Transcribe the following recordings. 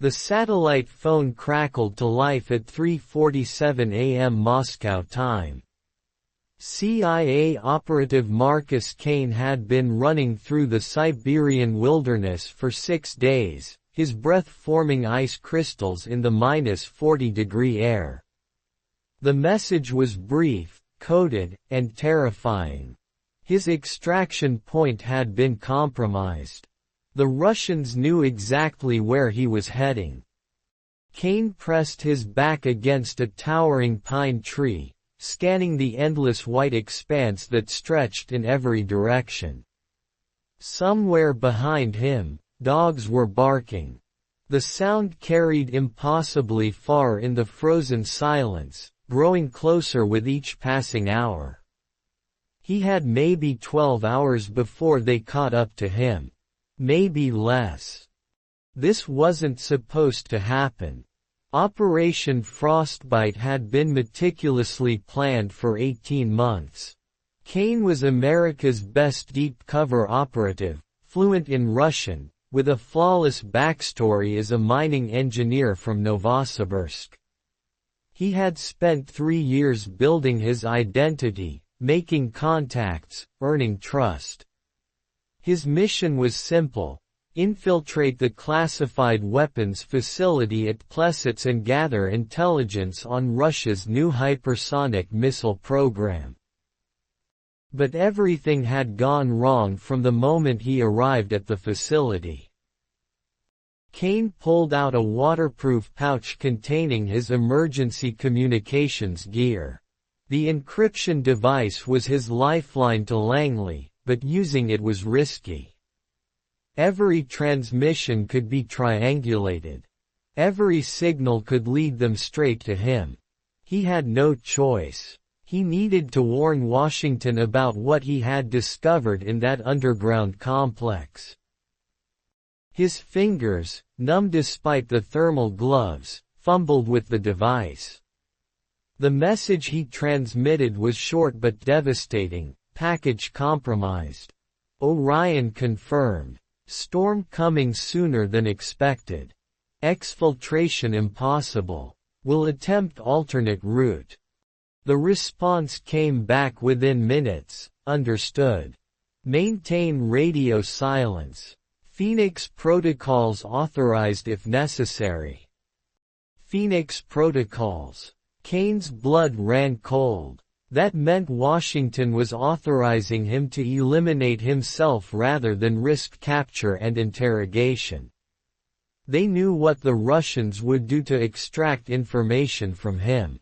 The satellite phone crackled to life at 3:47 a.m. Moscow time. CIA operative Marcus Kane had been running through the Siberian wilderness for 6 days, his breath forming ice crystals in the -40-degree air. The message was brief, coded, and terrifying. His extraction point had been compromised. The Russians knew exactly where he was heading. Kane pressed his back against a towering pine tree, scanning the endless white expanse that stretched in every direction. Somewhere behind him, dogs were barking. The sound carried impossibly far in the frozen silence, growing closer with each passing hour. He had maybe 12 hours before they caught up to him. Maybe less. This wasn't supposed to happen. Operation Frostbite had been meticulously planned for 18 months. Kane was America's best deep-cover operative, fluent in Russian, with a flawless backstory as a mining engineer from Novosibirsk. He had spent 3 years building his identity, making contacts, earning trust. His mission was simple: infiltrate the classified weapons facility at Plessetsk and gather intelligence on Russia's new hypersonic missile program. But everything had gone wrong from the moment he arrived at the facility. Kane pulled out a waterproof pouch containing his emergency communications gear. The encryption device was his lifeline to Langley, but using it was risky. Every transmission could be triangulated. Every signal could lead them straight to him. He had no choice. He needed to warn Washington about what he had discovered in that underground complex. His fingers, numb despite the thermal gloves, fumbled with the device. The message he transmitted was short but devastating: package compromised. Orion confirmed. Storm coming sooner than expected. Exfiltration impossible. Will attempt alternate route. The response came back within minutes: understood. Maintain radio silence. Phoenix protocols authorized if necessary. Phoenix protocols. Kane's blood ran cold. That meant Washington was authorizing him to eliminate himself rather than risk capture and interrogation. They knew what the Russians would do to extract information from him.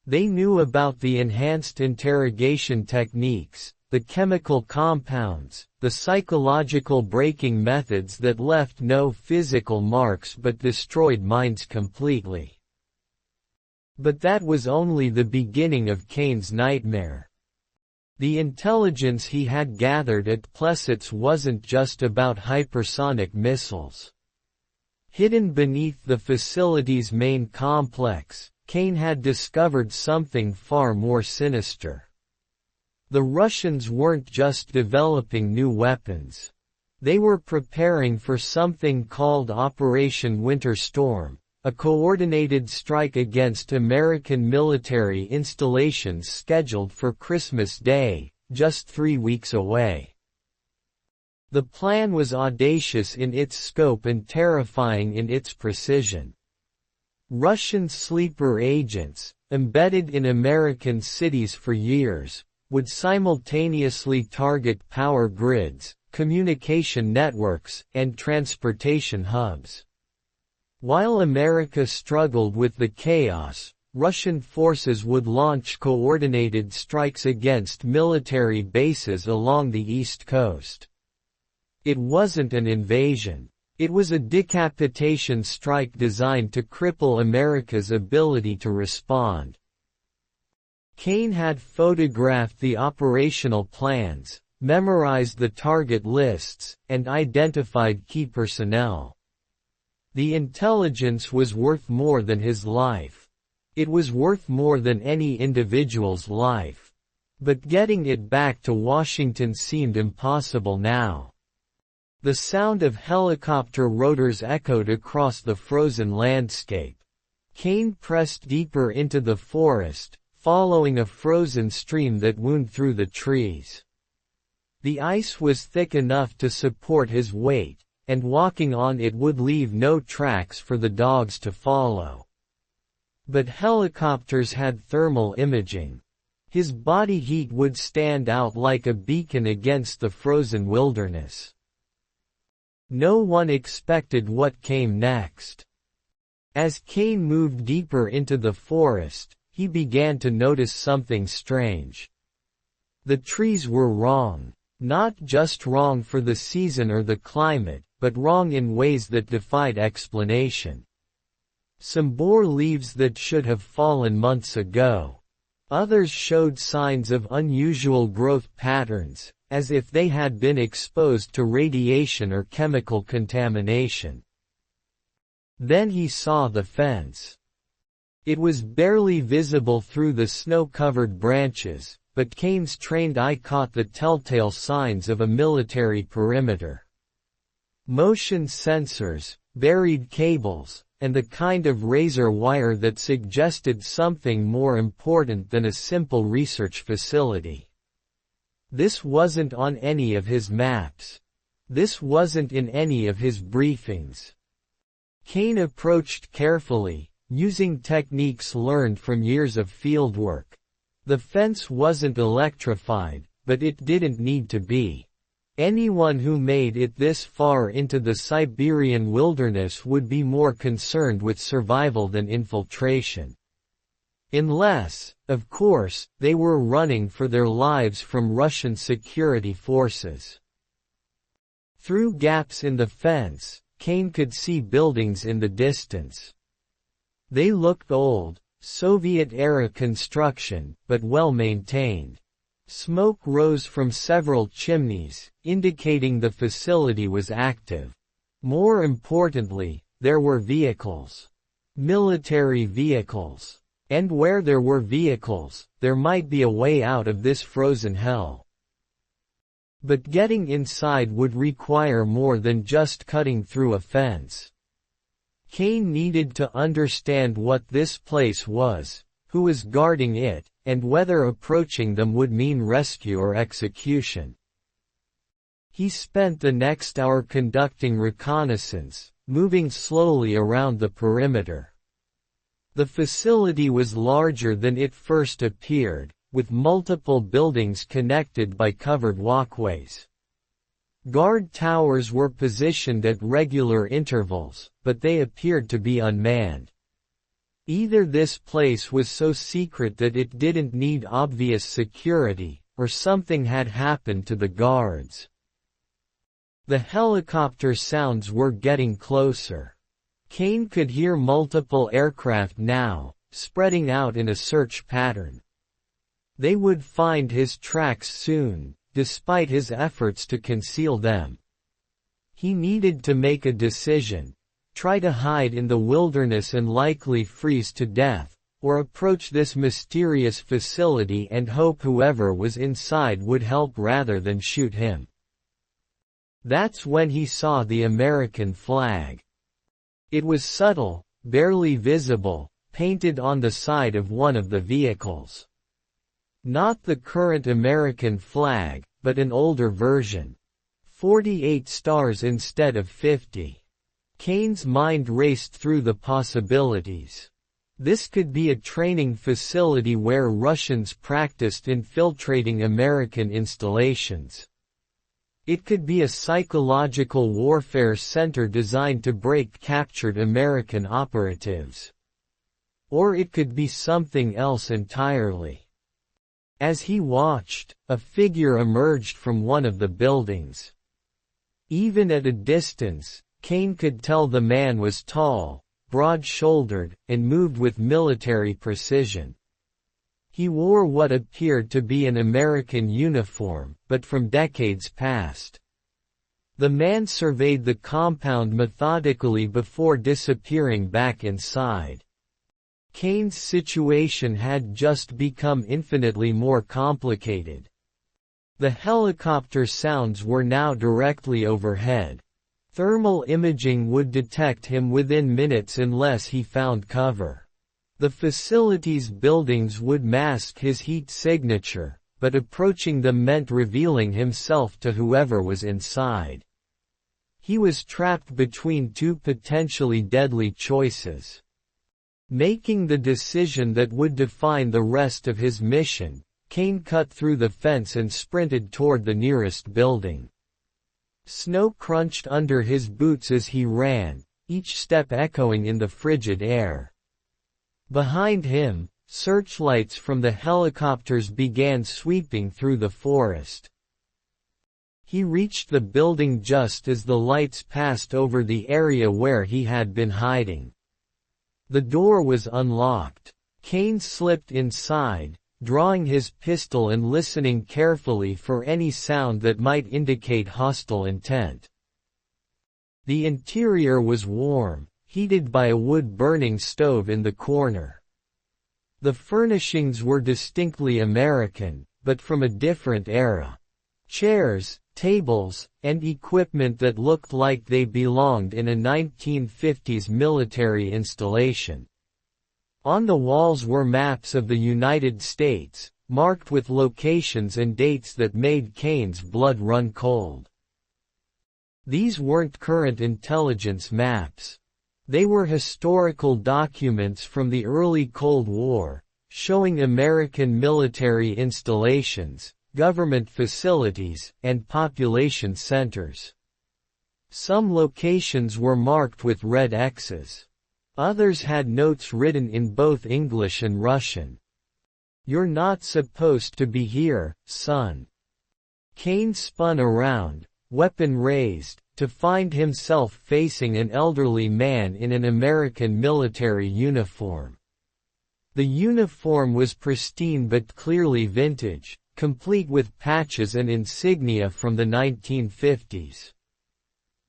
They knew about the enhanced interrogation techniques, the chemical compounds, the psychological breaking methods that left no physical marks but destroyed minds completely. But that was only the beginning of Kane's nightmare. The intelligence he had gathered at Plessetsk wasn't just about hypersonic missiles. Hidden beneath the facility's main complex, Kane had discovered something far more sinister. The Russians weren't just developing new weapons. They were preparing for something called Operation Winter Storm, a coordinated strike against American military installations scheduled for Christmas Day, just 3 weeks away. The plan was audacious in its scope and terrifying in its precision. Russian sleeper agents, embedded in American cities for years, would simultaneously target power grids, communication networks, and transportation hubs. While America struggled with the chaos, Russian forces would launch coordinated strikes against military bases along the East Coast. It wasn't an invasion. It was a decapitation strike designed to cripple America's ability to respond. Kane had photographed the operational plans, memorized the target lists, and identified key personnel. The intelligence was worth more than his life. It was worth more than any individual's life. But getting it back to Washington seemed impossible now. The sound of helicopter rotors echoed across the frozen landscape. Kane pressed deeper into the forest, following a frozen stream that wound through the trees. The ice was thick enough to support his weight, and walking on it would leave no tracks for the dogs to follow. But helicopters had thermal imaging. His body heat would stand out like a beacon against the frozen wilderness. No one expected what came next. As Kane moved deeper into the forest, he began to notice something strange. The trees were wrong. Not just wrong for the season or the climate, but wrong in ways that defied explanation. Some bore leaves that should have fallen months ago. Others showed signs of unusual growth patterns, as if they had been exposed to radiation or chemical contamination. Then he saw the fence. It was barely visible through the snow-covered branches, but Kane's trained eye caught the telltale signs of a military perimeter. Motion sensors, buried cables, and the kind of razor wire that suggested something more important than a simple research facility. This wasn't on any of his maps. This wasn't in any of his briefings. Kane approached carefully, using techniques learned from years of fieldwork. The fence wasn't electrified, but it didn't need to be. Anyone who made it this far into the Siberian wilderness would be more concerned with survival than infiltration. Unless, of course, they were running for their lives from Russian security forces. Through gaps in the fence, Kane could see buildings in the distance. They looked old, Soviet-era construction, but well-maintained. Smoke rose from several chimneys, indicating the facility was active. More importantly, there were vehicles. Military vehicles. And where there were vehicles, there might be a way out of this frozen hell. But getting inside would require more than just cutting through a fence. Kane needed to understand what this place was, who was guarding it, and whether approaching them would mean rescue or execution. He spent the next hour conducting reconnaissance, moving slowly around the perimeter. The facility was larger than it first appeared, with multiple buildings connected by covered walkways. Guard towers were positioned at regular intervals, but they appeared to be unmanned. Either this place was so secret that it didn't need obvious security, or something had happened to the guards. The helicopter sounds were getting closer. Kane could hear multiple aircraft now, spreading out in a search pattern. They would find his tracks soon, despite his efforts to conceal them. He needed to make a decision: try to hide in the wilderness and likely freeze to death, or approach this mysterious facility and hope whoever was inside would help rather than shoot him. That's when he saw the American flag. It was subtle, barely visible, painted on the side of one of the vehicles. Not the current American flag, but an older version. 48 stars instead of 50. Kane's mind raced through the possibilities. This could be a training facility where Russians practiced infiltrating American installations. It could be a psychological warfare center designed to break captured American operatives. Or it could be something else entirely. As he watched, a figure emerged from one of the buildings. Even at a distance, Kane could tell the man was tall, broad-shouldered, and moved with military precision. He wore what appeared to be an American uniform, but from decades past. The man surveyed the compound methodically before disappearing back inside. Kane's situation had just become infinitely more complicated. The helicopter sounds were now directly overhead. Thermal imaging would detect him within minutes unless he found cover. The facility's buildings would mask his heat signature, but approaching them meant revealing himself to whoever was inside. He was trapped between two potentially deadly choices. Making the decision that would define the rest of his mission, Kane cut through the fence and sprinted toward the nearest building. Snow crunched under his boots as he ran, each step echoing in the frigid air. Behind him, searchlights from the helicopters began sweeping through the forest. He reached the building just as the lights passed over the area where he had been hiding. The door was unlocked. Kane slipped inside, drawing his pistol and listening carefully for any sound that might indicate hostile intent. The interior was warm, heated by a wood-burning stove in the corner. The furnishings were distinctly American, but from a different era. Chairs, tables, and equipment that looked like they belonged in a 1950s military installation. On the walls were maps of the United States, marked with locations and dates that made Kane's blood run cold. These weren't current intelligence maps. They were historical documents from the early Cold War, showing American military installations, government facilities, and population centers. Some locations were marked with red X's. Others had notes written in both English and Russian. "You're not supposed to be here, son." Kane spun around, weapon raised, to find himself facing an elderly man in an American military uniform. The uniform was pristine but clearly vintage, complete with patches and insignia from the 1950s.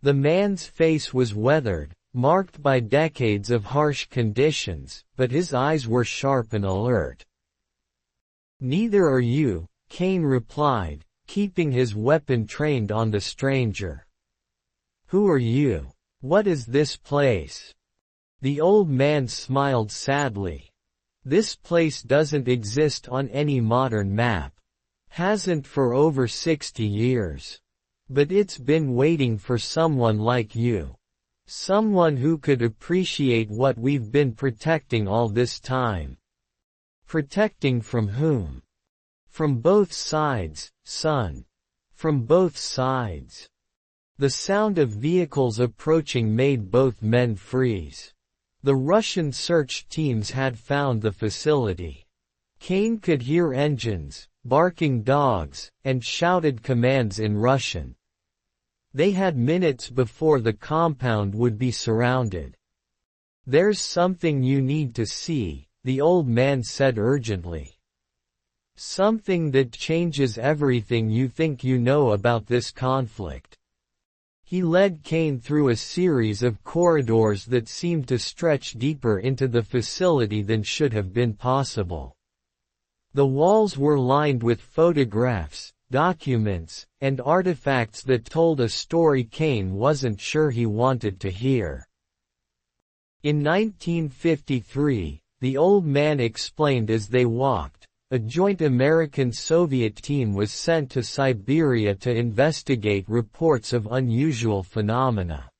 The man's face was weathered, marked by decades of harsh conditions, but his eyes were sharp and alert. "Neither are you," Kane replied, keeping his weapon trained on the stranger. "Who are you? What is this place?" The old man smiled sadly. "This place doesn't exist on any modern map. Hasn't for over 60 years. But it's been waiting for someone like you. Someone who could appreciate what we've been protecting all this time." "Protecting from whom?" "From both sides, son. From both sides." The sound of vehicles approaching made both men freeze. The Russian search teams had found the facility. Kane could hear engines, barking dogs, and shouted commands in Russian. They had minutes before the compound would be surrounded. "There's something you need to see," the old man said urgently. "Something that changes everything you think you know about this conflict." He led Kane through a series of corridors that seemed to stretch deeper into the facility than should have been possible. The walls were lined with photographs, documents, and artifacts that told a story Kane wasn't sure he wanted to hear. In 1953, the old man explained as they walked, a joint American-Soviet team was sent to Siberia to investigate reports of unusual phenomena.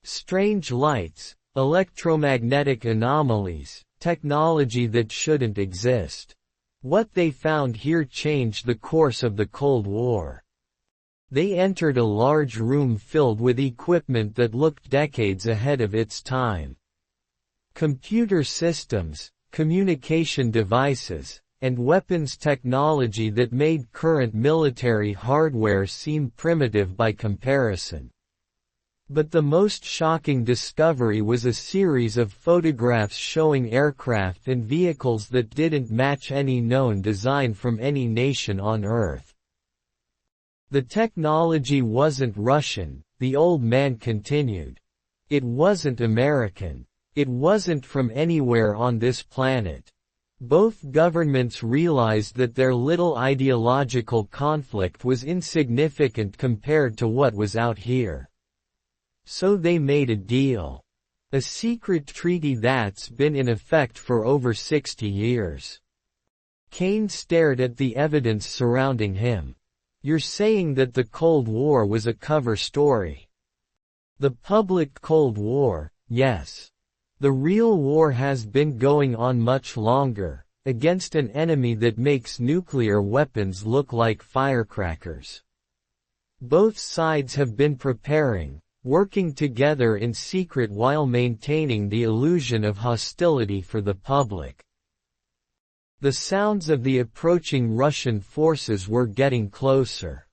Strange lights, electromagnetic anomalies, technology that shouldn't exist. What they found here changed the course of the Cold War. They entered a large room filled with equipment that looked decades ahead of its time. Computer systems, communication devices, and weapons technology that made current military hardware seem primitive by comparison. But the most shocking discovery was a series of photographs showing aircraft and vehicles that didn't match any known design from any nation on Earth. The technology wasn't Russian, the old man continued. It wasn't American. It wasn't from anywhere on this planet. Both governments realized that their little ideological conflict was insignificant compared to what was out here. So they made a deal. A secret treaty that's been in effect for over 60 years. Kane stared at the evidence surrounding him. You're saying that the Cold War was a cover story? The public Cold War, yes. The real war has been going on much longer, against an enemy that makes nuclear weapons look like firecrackers. Both sides have been preparing, working together in secret while maintaining the illusion of hostility for the public. The sounds of the approaching Russian forces were getting closer.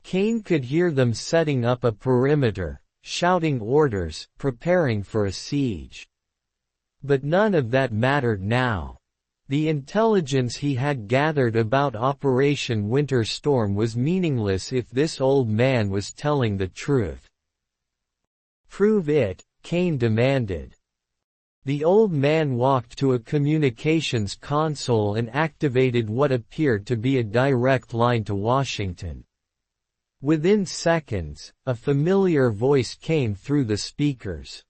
Kane could hear them setting up a perimeter, shouting orders, preparing for a siege. But none of that mattered now. The intelligence he had gathered about Operation Winter Storm was meaningless if this old man was telling the truth. Prove it, Kane demanded. The old man walked to a communications console and activated what appeared to be a direct line to Washington. Within seconds, a familiar voice came through the speakers.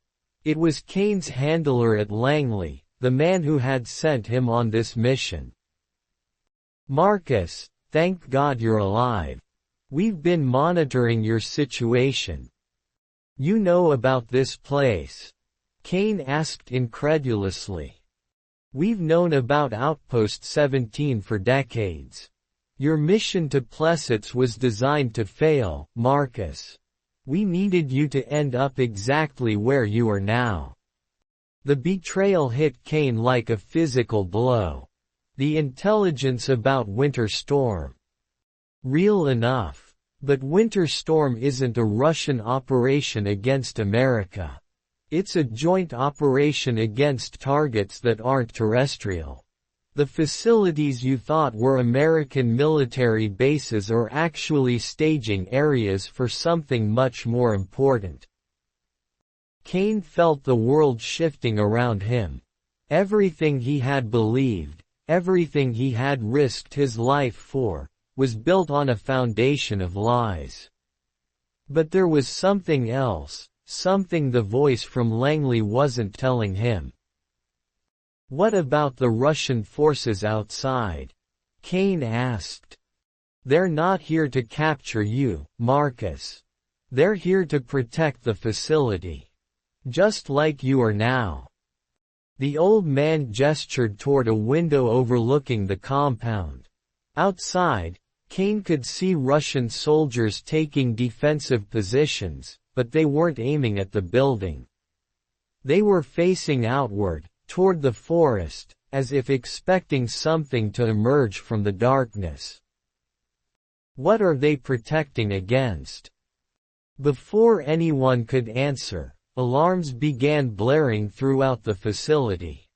It was Kane's handler at Langley, the man who had sent him on this mission. Marcus, thank God you're alive. We've been monitoring your situation. You know about this place? Kane asked incredulously. We've known about Outpost 17 for decades. Your mission to Plessets was designed to fail, Marcus. We needed you to end up exactly where you are now. The betrayal hit Kane like a physical blow. The intelligence about Winter Storm. Real enough. But Winter Storm isn't a Russian operation against America. It's a joint operation against targets that aren't terrestrial. The facilities you thought were American military bases are actually staging areas for something much more important. Kane felt the world shifting around him. Everything he had believed, everything he had risked his life for, was built on a foundation of lies. But there was something else, something the voice from Langley wasn't telling him. What about the Russian forces outside? Kane asked. They're not here to capture you, Marcus. They're here to protect the facility. Just like you are now. The old man gestured toward a window overlooking the compound. Outside, Kane could see Russian soldiers taking defensive positions, but they weren't aiming at the building. They were facing outward, toward the forest, as if expecting something to emerge from the darkness. What are they protecting against? Before anyone could answer, alarms began blaring throughout the facility.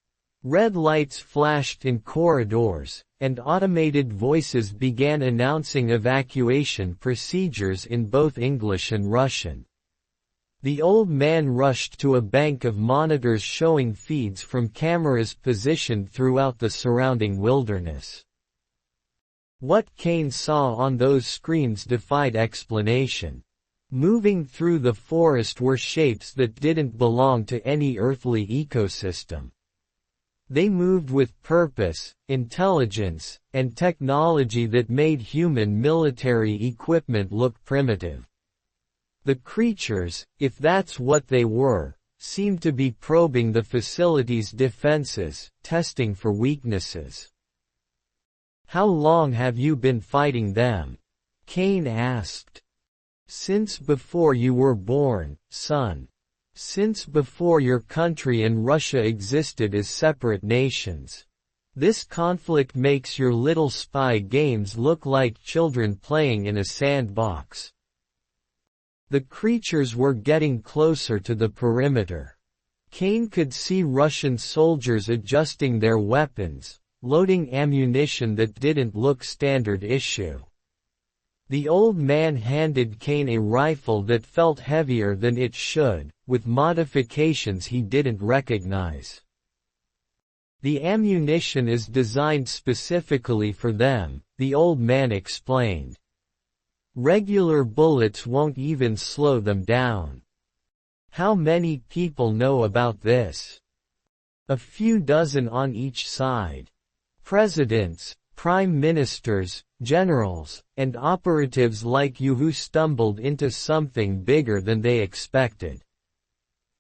Red lights flashed in corridors, and automated voices began announcing evacuation procedures in both English and Russian. The old man rushed to a bank of monitors showing feeds from cameras positioned throughout the surrounding wilderness. What Kane saw on those screens defied explanation. Moving through the forest were shapes that didn't belong to any earthly ecosystem. They moved with purpose, intelligence, and technology that made human military equipment look primitive. The creatures, if that's what they were, seemed to be probing the facility's defenses, testing for weaknesses. How long have you been fighting them? Kane asked. Since before you were born, son. Since before your country and Russia existed as separate nations. This conflict makes your little spy games look like children playing in a sandbox. The creatures were getting closer to the perimeter. Kane could see Russian soldiers adjusting their weapons, loading ammunition that didn't look standard issue. The old man handed Kane a rifle that felt heavier than it should, with modifications he didn't recognize. The ammunition is designed specifically for them, the old man explained. Regular bullets won't even slow them down. How many people know about this? A few dozen on each side. Presidents, prime ministers, generals, and operatives like you who stumbled into something bigger than they expected.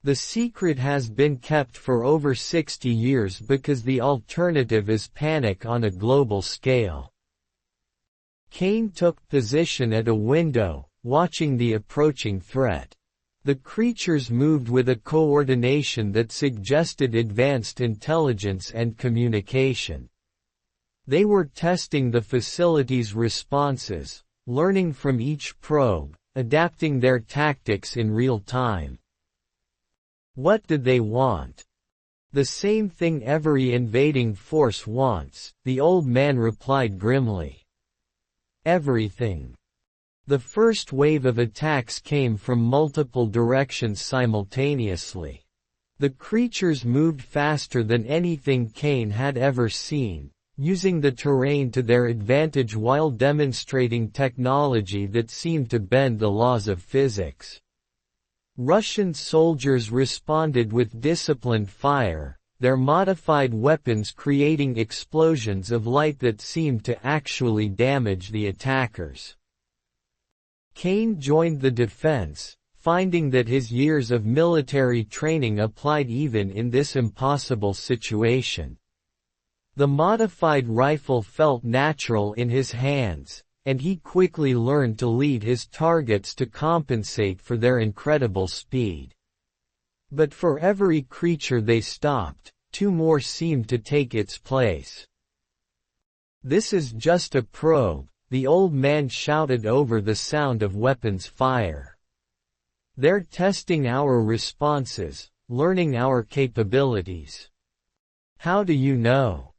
The secret has been kept for over 60 years because the alternative is panic on a global scale. Kane took position at a window, watching the approaching threat. The creatures moved with a coordination that suggested advanced intelligence and communication. They were testing the facility's responses, learning from each probe, adapting their tactics in real time. What did they want? The same thing every invading force wants, the old man replied grimly. Everything. The first wave of attacks came from multiple directions simultaneously. The creatures moved faster than anything Kane had ever seen, using the terrain to their advantage while demonstrating technology that seemed to bend the laws of physics. Russian soldiers responded with disciplined fire, their modified weapons creating explosions of light that seemed to actually damage the attackers. Kane joined the defense, finding that his years of military training applied even in this impossible situation. The modified rifle felt natural in his hands, and he quickly learned to lead his targets to compensate for their incredible speed. But for every creature they stopped, two more seemed to take its place. This is just a probe, the old man shouted over the sound of weapons fire. They're testing our responses, learning our capabilities. How do you know?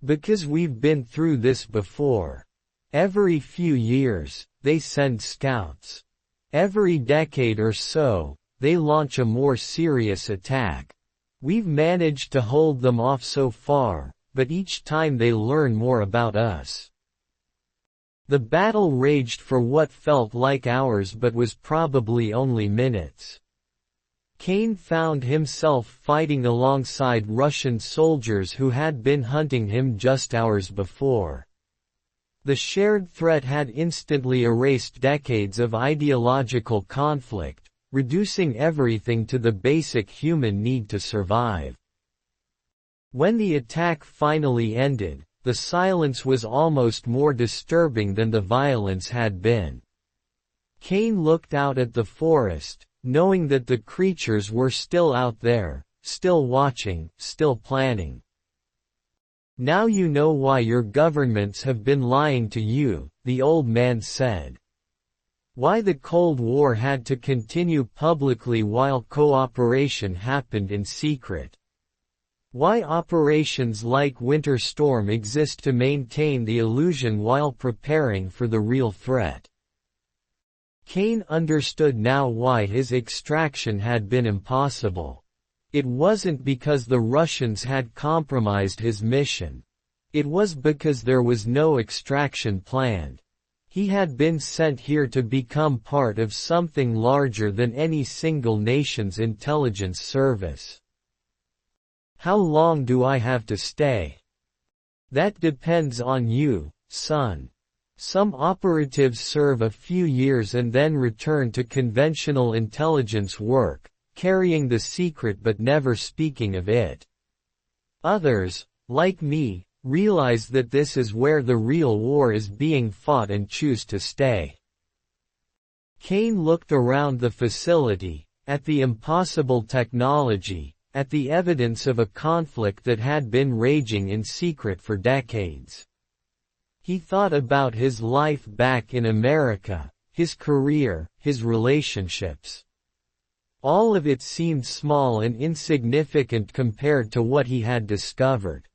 Because we've been through this before. Every few years, they send scouts. Every decade or so, they launch a more serious attack. We've managed to hold them off so far, but each time they learn more about us. The battle raged for what felt like hours but was probably only minutes. Kane found himself fighting alongside Russian soldiers who had been hunting him just hours before. The shared threat had instantly erased decades of ideological conflict, reducing everything to the basic human need to survive. When the attack finally ended, the silence was almost more disturbing than the violence had been. Kane looked out at the forest, knowing that the creatures were still out there, still watching, still planning. Now you know why your governments have been lying to you, the old man said. Why the Cold War had to continue publicly while cooperation happened in secret. Why operations like Winter Storm exist to maintain the illusion while preparing for the real threat. Kane understood now why his extraction had been impossible. It wasn't because the Russians had compromised his mission. It was because there was no extraction planned. He had been sent here to become part of something larger than any single nation's intelligence service. How long do I have to stay? That depends on you, son. Some operatives serve a few years and then return to conventional intelligence work, carrying the secret but never speaking of it. Others, like me, realize that this is where the real war is being fought and choose to stay. Kane looked around the facility, at the impossible technology, at the evidence of a conflict that had been raging in secret for decades. He thought about his life back in America, his career, his relationships. All of it seemed small and insignificant compared to what he had discovered.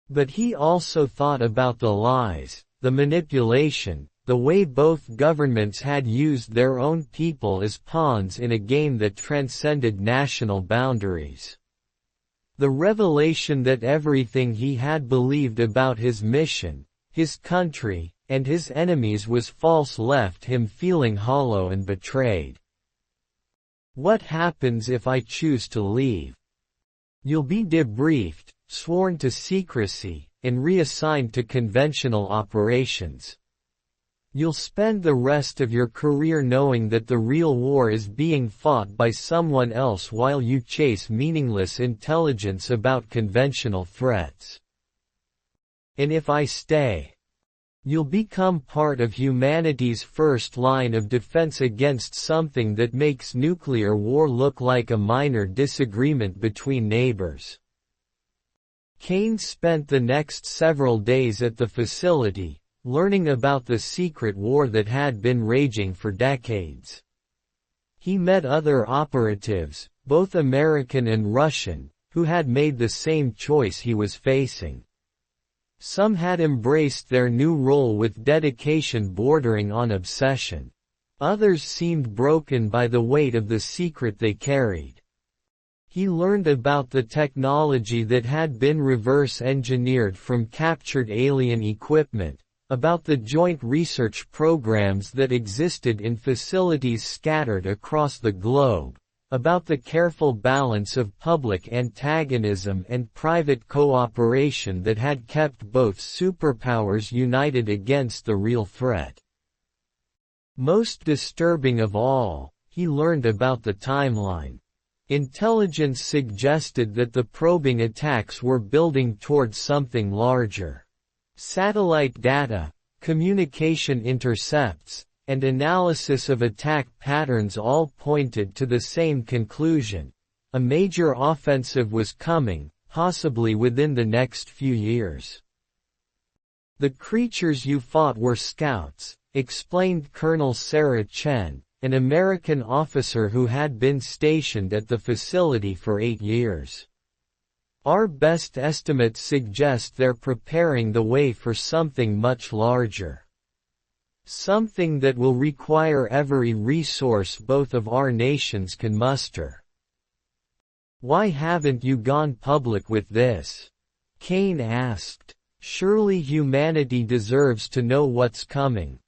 But he also thought about the lies, the manipulation, the way both governments had used their own people as pawns in a game that transcended national boundaries. The revelation that everything he had believed about his mission, his country, and his enemies was false left him feeling hollow and betrayed. What happens if I choose to leave? You'll be debriefed, sworn to secrecy, and reassigned to conventional operations. You'll spend the rest of your career knowing that the real war is being fought by someone else while you chase meaningless intelligence about conventional threats. And if I stay, you'll become part of humanity's first line of defense against something that makes nuclear war look like a minor disagreement between neighbors. Kane spent the next several days at the facility, learning about the secret war that had been raging for decades. He met other operatives, both American and Russian, who had made the same choice he was facing. Some had embraced their new role with dedication bordering on obsession. Others seemed broken by the weight of the secret they carried. He learned about the technology that had been reverse-engineered from captured alien equipment, about the joint research programs that existed in facilities scattered across the globe, about the careful balance of public antagonism and private cooperation that had kept both superpowers united against the real threat. Most disturbing of all, he learned about the timeline. Intelligence suggested that the probing attacks were building towards something larger. Satellite data, communication intercepts, and analysis of attack patterns all pointed to the same conclusion. A major offensive was coming, possibly within the next few years. The creatures you fought were scouts, explained Colonel Sarah Chen, an American officer who had been stationed at the facility for 8 years. Our best estimates suggest they're preparing the way for something much larger. Something that will require every resource both of our nations can muster. Why haven't you gone public with this? Kane asked. Surely humanity deserves to know what's coming.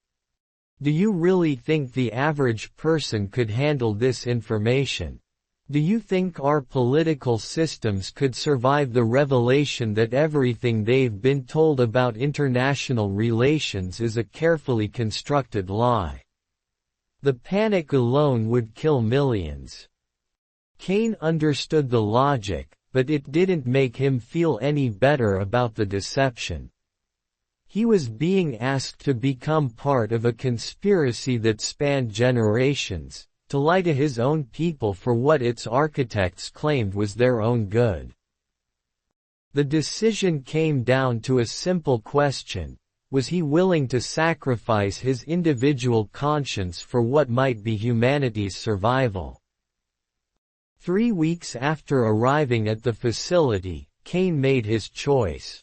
Do you really think the average person could handle this information? Do you think our political systems could survive the revelation that everything they've been told about international relations is a carefully constructed lie? The panic alone would kill millions. Kane understood the logic, but it didn't make him feel any better about the deception. He was being asked to become part of a conspiracy that spanned generations, to lie to his own people for what its architects claimed was their own good. The decision came down to a simple question: was he willing to sacrifice his individual conscience for what might be humanity's survival? 3 weeks after arriving at the facility, Kane made his choice.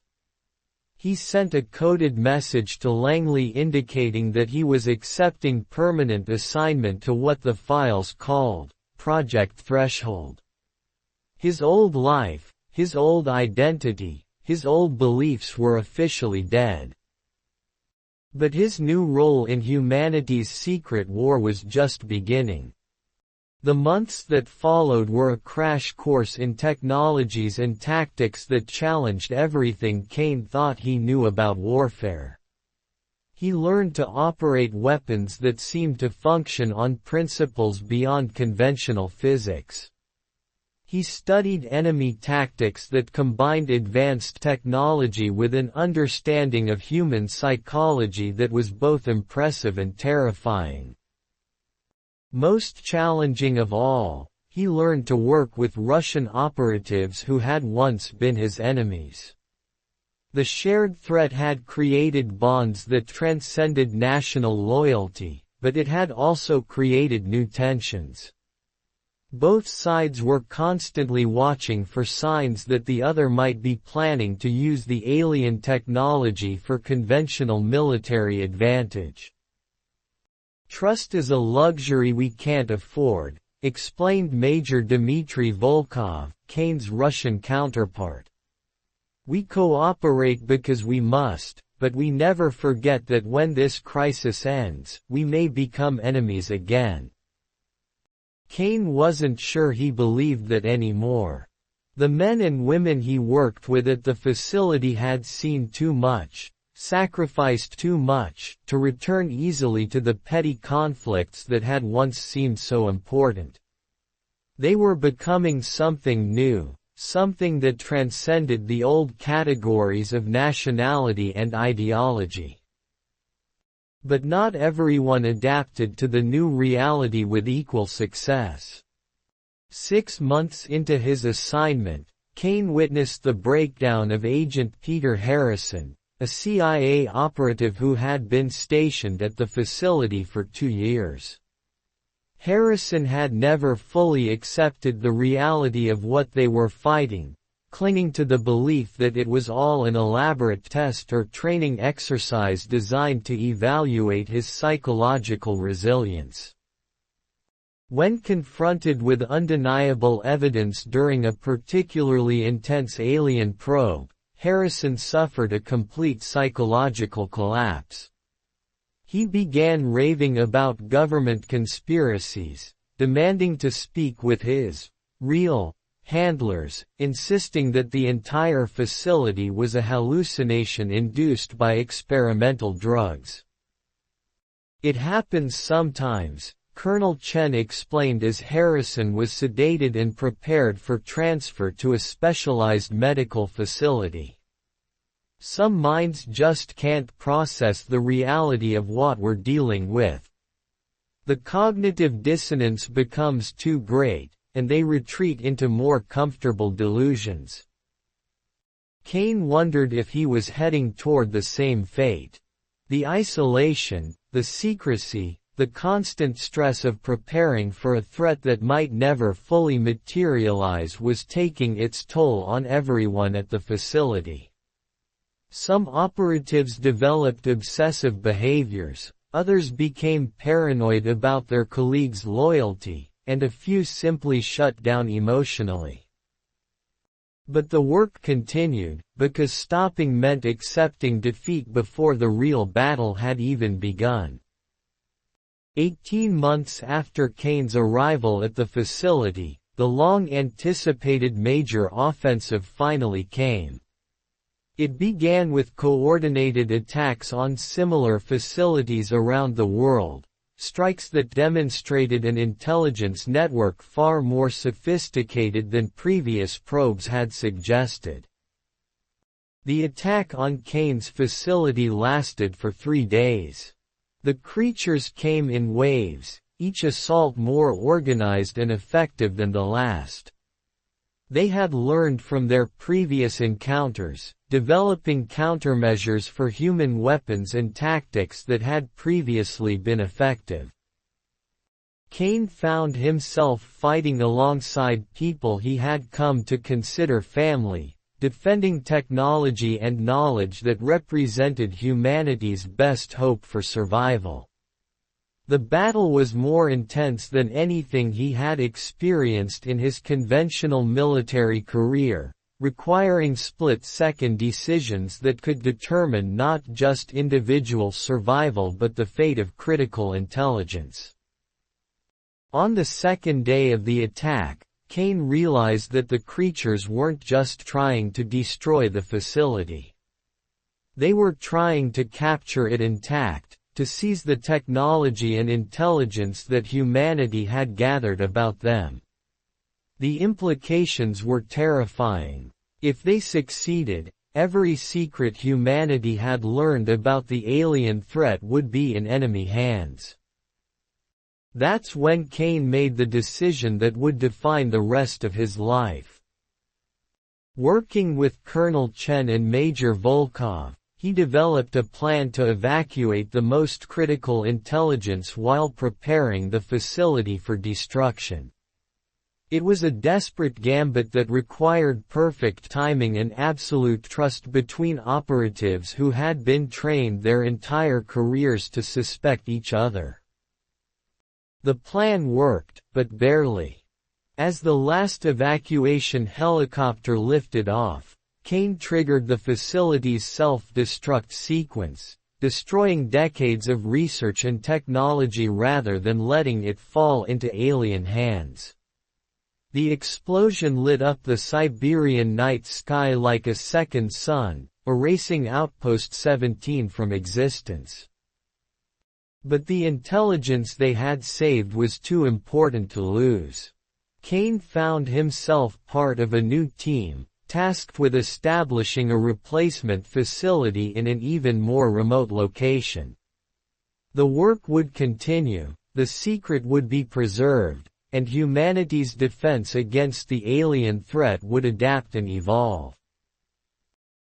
He sent a coded message to Langley indicating that he was accepting permanent assignment to what the files called Project Threshold. His old life, his old identity, his old beliefs were officially dead. But his new role in humanity's secret war was just beginning. The months that followed were a crash course in technologies and tactics that challenged everything Kane thought he knew about warfare. He learned to operate weapons that seemed to function on principles beyond conventional physics. He studied enemy tactics that combined advanced technology with an understanding of human psychology that was both impressive and terrifying. Most challenging of all, he learned to work with Russian operatives who had once been his enemies. The shared threat had created bonds that transcended national loyalty, but it had also created new tensions. Both sides were constantly watching for signs that the other might be planning to use the alien technology for conventional military advantage. Trust is a luxury we can't afford, explained Major Dmitry Volkov, Kane's Russian counterpart. "We cooperate because we must, but we never forget that when this crisis ends, we may become enemies again." Kane wasn't sure he believed that anymore. The men and women he worked with at the facility had seen too much, sacrificed too much, to return easily to the petty conflicts that had once seemed so important. They were becoming something new, something that transcended the old categories of nationality and ideology. But not everyone adapted to the new reality with equal success. 6 months into his assignment, Kane witnessed the breakdown of Agent Peter Harrison, a CIA operative who had been stationed at the facility for 2 years. Harrison had never fully accepted the reality of what they were fighting, clinging to the belief that it was all an elaborate test or training exercise designed to evaluate his psychological resilience. When confronted with undeniable evidence during a particularly intense alien probe, Harrison suffered a complete psychological collapse. He began raving about government conspiracies, demanding to speak with his real handlers, insisting that the entire facility was a hallucination induced by experimental drugs. "It happens sometimes," Colonel Chen explained as Harrison was sedated and prepared for transfer to a specialized medical facility. "Some minds just can't process the reality of what we're dealing with. The cognitive dissonance becomes too great, and they retreat into more comfortable delusions." Kane wondered if he was heading toward the same fate. The isolation, the secrecy, the constant stress of preparing for a threat that might never fully materialize was taking its toll on everyone at the facility. Some operatives developed obsessive behaviors, others became paranoid about their colleagues' loyalty, and a few simply shut down emotionally. But the work continued, because stopping meant accepting defeat before the real battle had even begun. 18 months after Kane's arrival at the facility, the long-anticipated major offensive finally came. It began with coordinated attacks on similar facilities around the world, strikes that demonstrated an intelligence network far more sophisticated than previous probes had suggested. The attack on Kane's facility lasted for 3 days. The creatures came in waves, each assault more organized and effective than the last. They had learned from their previous encounters, developing countermeasures for human weapons and tactics that had previously been effective. Kane found himself fighting alongside people he had come to consider family, defending technology and knowledge that represented humanity's best hope for survival. The battle was more intense than anything he had experienced in his conventional military career, requiring split-second decisions that could determine not just individual survival but the fate of critical intelligence. On the second day of the attack, Kane realized that the creatures weren't just trying to destroy the facility. They were trying to capture it intact, to seize the technology and intelligence that humanity had gathered about them. The implications were terrifying. If they succeeded, every secret humanity had learned about the alien threat would be in enemy hands. That's when Kane made the decision that would define the rest of his life. Working with Colonel Chen and Major Volkov, he developed a plan to evacuate the most critical intelligence while preparing the facility for destruction. It was a desperate gambit that required perfect timing and absolute trust between operatives who had been trained their entire careers to suspect each other. The plan worked, but barely. As the last evacuation helicopter lifted off, Kane triggered the facility's self-destruct sequence, destroying decades of research and technology rather than letting it fall into alien hands. The explosion lit up the Siberian night sky like a second sun, erasing Outpost 17 from existence. But the intelligence they had saved was too important to lose. Kane found himself part of a new team, tasked with establishing a replacement facility in an even more remote location. The work would continue, the secret would be preserved, and humanity's defense against the alien threat would adapt and evolve.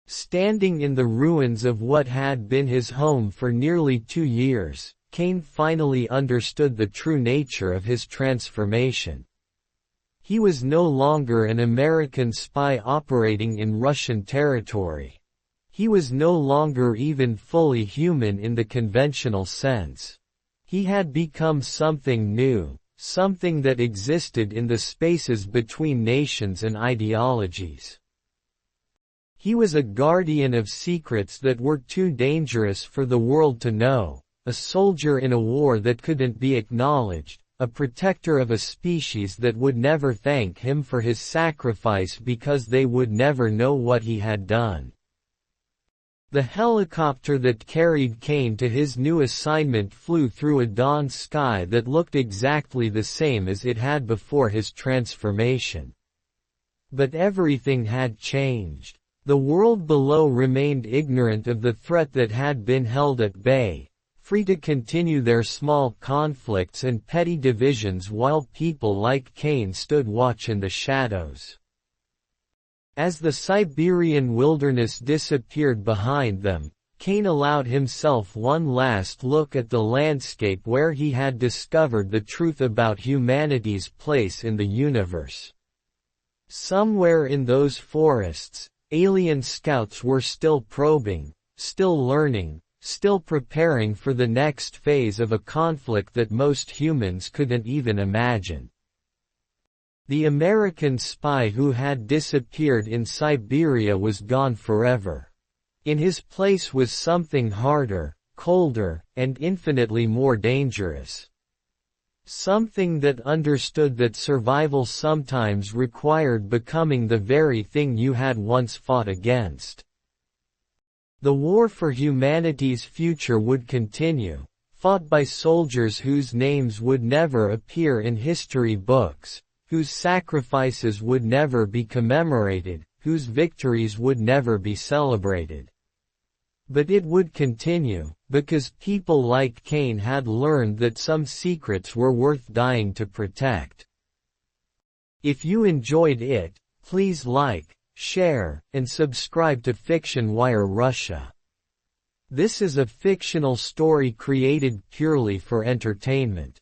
Standing in the ruins of what had been his home for nearly 2 years, Kane finally understood the true nature of his transformation. He was no longer an American spy operating in Russian territory. He was no longer even fully human in the conventional sense. He had become something new, something that existed in the spaces between nations and ideologies. He was a guardian of secrets that were too dangerous for the world to know, a soldier in a war that couldn't be acknowledged, a protector of a species that would never thank him for his sacrifice because they would never know what he had done. The helicopter that carried Kane to his new assignment flew through a dawn sky that looked exactly the same as it had before his transformation. But everything had changed. The world below remained ignorant of the threat that had been held at bay, free to continue their small conflicts and petty divisions while people like Kane stood watch in the shadows. As the Siberian wilderness disappeared behind them, Kane allowed himself one last look at the landscape where he had discovered the truth about humanity's place in the universe. Somewhere in those forests, alien scouts were still probing, still learning, still preparing for the next phase of a conflict that most humans couldn't even imagine. The American spy who had disappeared in Siberia was gone forever. In his place was something harder, colder, and infinitely more dangerous. Something that understood that survival sometimes required becoming the very thing you had once fought against. The war for humanity's future would continue, fought by soldiers whose names would never appear in history books, whose sacrifices would never be commemorated, whose victories would never be celebrated. But it would continue, because people like Kane had learned that some secrets were worth dying to protect. If you enjoyed it, please like, share, and subscribe to FictionWire Russia. This is a fictional story created purely for entertainment.